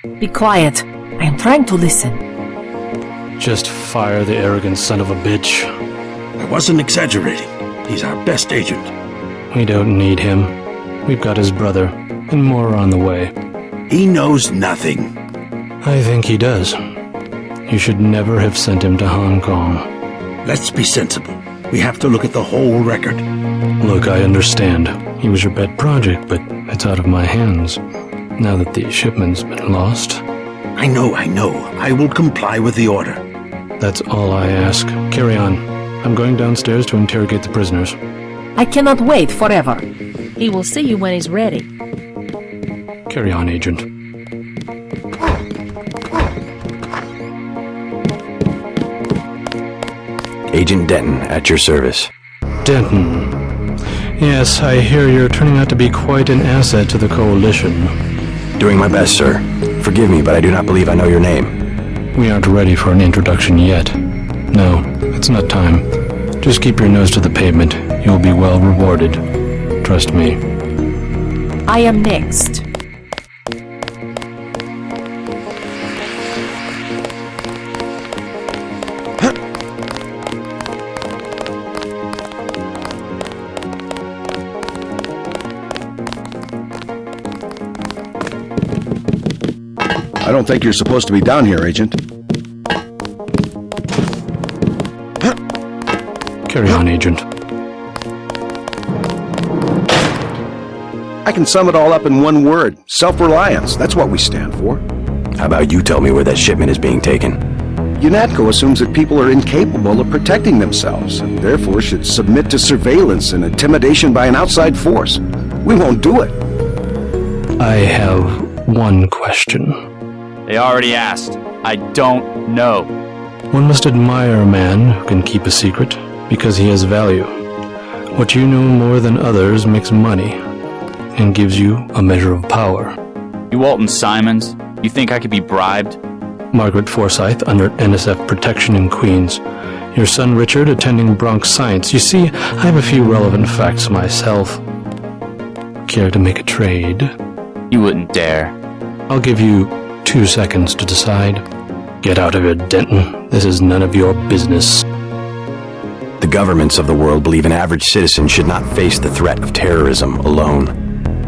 Be quiet. I am trying to listen. Just fire the arrogant son of a bitch. I wasn't exaggerating. He's our best agent. We don't need him. We've got his brother, and more are on the way. He knows nothing. I think he does. You should never have sent him to Hong Kong. Let's be sensible. We have to look at the whole record. Look, I understand. He was your pet project, but it's out of my hands. Now that the shipment's been lost. I know. I will comply with the order. That's all I ask. Carry on. I'm going downstairs to interrogate the prisoners. I cannot wait forever. He will see you when he's ready. Carry on, Agent. Agent Denton, at your service. Denton. Yes, I hear you're turning out to be quite an asset to the Coalition. Doing my best, sir. Forgive me, but I do not believe I know your name. We aren't ready for an introduction yet. No, it's not time. Just keep your nose to the pavement. You'll be well rewarded. Trust me. I am next. I don't think you're supposed to be down here, Agent. Carry on, Agent. I can sum it all up in one word. Self-reliance. That's what we stand for. How about you tell me where that shipment is being taken? UNATCO assumes that people are incapable of protecting themselves, and therefore should submit to surveillance and intimidation by an outside force. We won't do it. I have one question. They already asked. I don't know. One must admire a man who can keep a secret because he has value. What you know more than others makes money and gives you a measure of power. You Walton Simons, you think I could be bribed? Margaret Forsyth under NSF protection in Queens. Your son Richard attending Bronx Science. You see, I have a few relevant facts myself. Care to make a trade? You wouldn't dare. I'll give you 2 seconds to decide. Get out of here, Denton. This is none of your business. The governments of the world believe an average citizen should not face the threat of terrorism alone.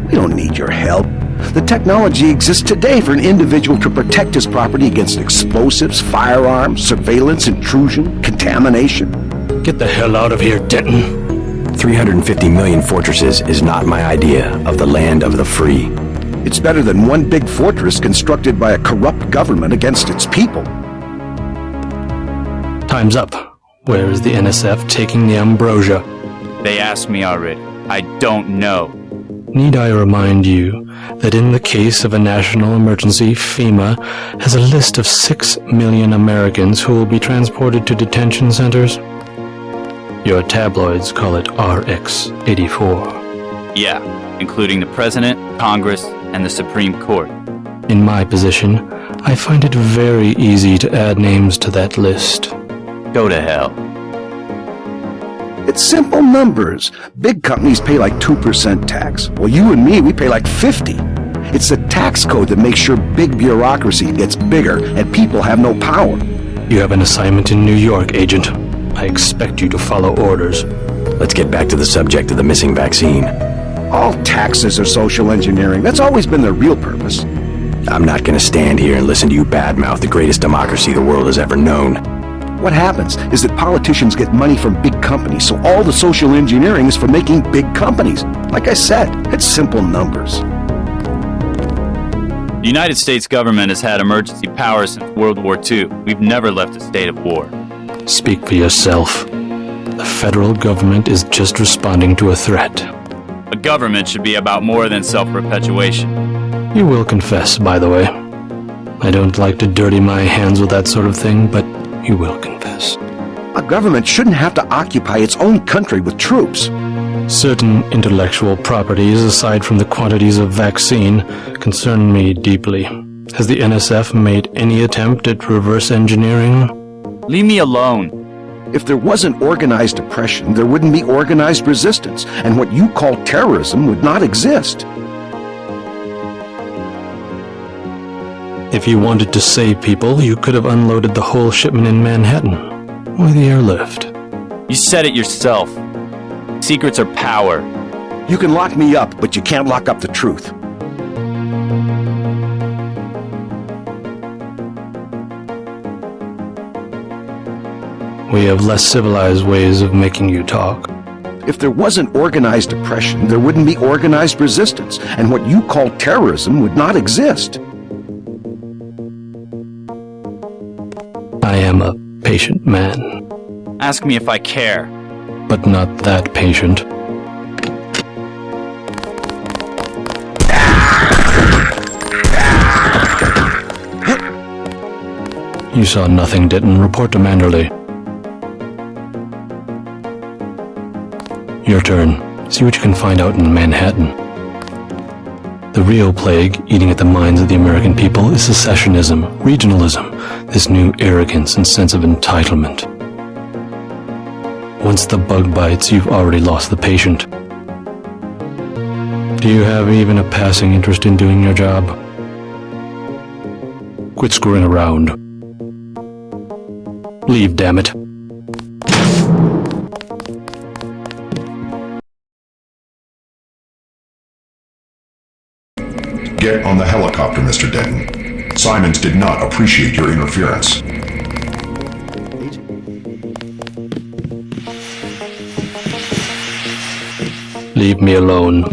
We don't need your help. The technology exists today for an individual to protect his property against explosives, firearms, surveillance, intrusion, contamination. Get the hell out of here, Denton. 350 million fortresses is not my idea of the land of the free. It's better than one big fortress constructed by a corrupt government against its people. Time's up. Where is the NSF taking the ambrosia? They asked me already. I don't know. Need I remind you that in the case of a national emergency, FEMA has a list of 6 million Americans who will be transported to detention centers? Your tabloids call it RX-84. Yeah, including the President, Congress, and the Supreme Court. In my position, I find it very easy to add names to that list. Go to hell. It's simple numbers. Big companies pay like 2% tax. Well, you and me, we pay like 50. It's the tax code that makes sure big bureaucracy gets bigger and people have no power. You have an assignment in New York, Agent. I expect you to follow orders. Let's get back to the subject of the missing vaccine. All taxes are social engineering. That's always been their real purpose. I'm not going to stand here and listen to you badmouth the greatest democracy the world has ever known. What happens is that politicians get money from big companies, so all the social engineering is for making big companies. Like I said, it's simple numbers. The United States government has had emergency powers since World War II. We've never left a state of war. Speak for yourself. The federal government is just responding to a threat. A government should be about more than self-perpetuation. You will confess, by the way. I don't like to dirty my hands with that sort of thing, but you will confess. A government shouldn't have to occupy its own country with troops. Certain intellectual properties, aside from the quantities of vaccine, concern me deeply. Has the NSF made any attempt at reverse engineering? Leave me alone. If there wasn't organized oppression, there wouldn't be organized resistance, and what you call terrorism would not exist. If you wanted to save people, you could have unloaded the whole shipment in Manhattan. Why the airlift? You said it yourself. Secrets are power. You can lock me up, but you can't lock up the truth. We have less civilized ways of making you talk. If there wasn't organized oppression, there wouldn't be organized resistance, and what you call terrorism would not exist. I am a patient man, Ask me if I care. but not that patient. You saw nothing, Ditton. Report to Manderley. Your turn. See what you can find out in Manhattan. The real plague, eating at the minds of the American people, is secessionism, regionalism, this new arrogance and sense of entitlement. Once the bug bites, you've already lost the patient. Do you have even a passing interest in doing your job? Quit screwing around. Leave, damn it. Get on the helicopter, Mr. Denton. Simons did not appreciate your interference. Leave me alone.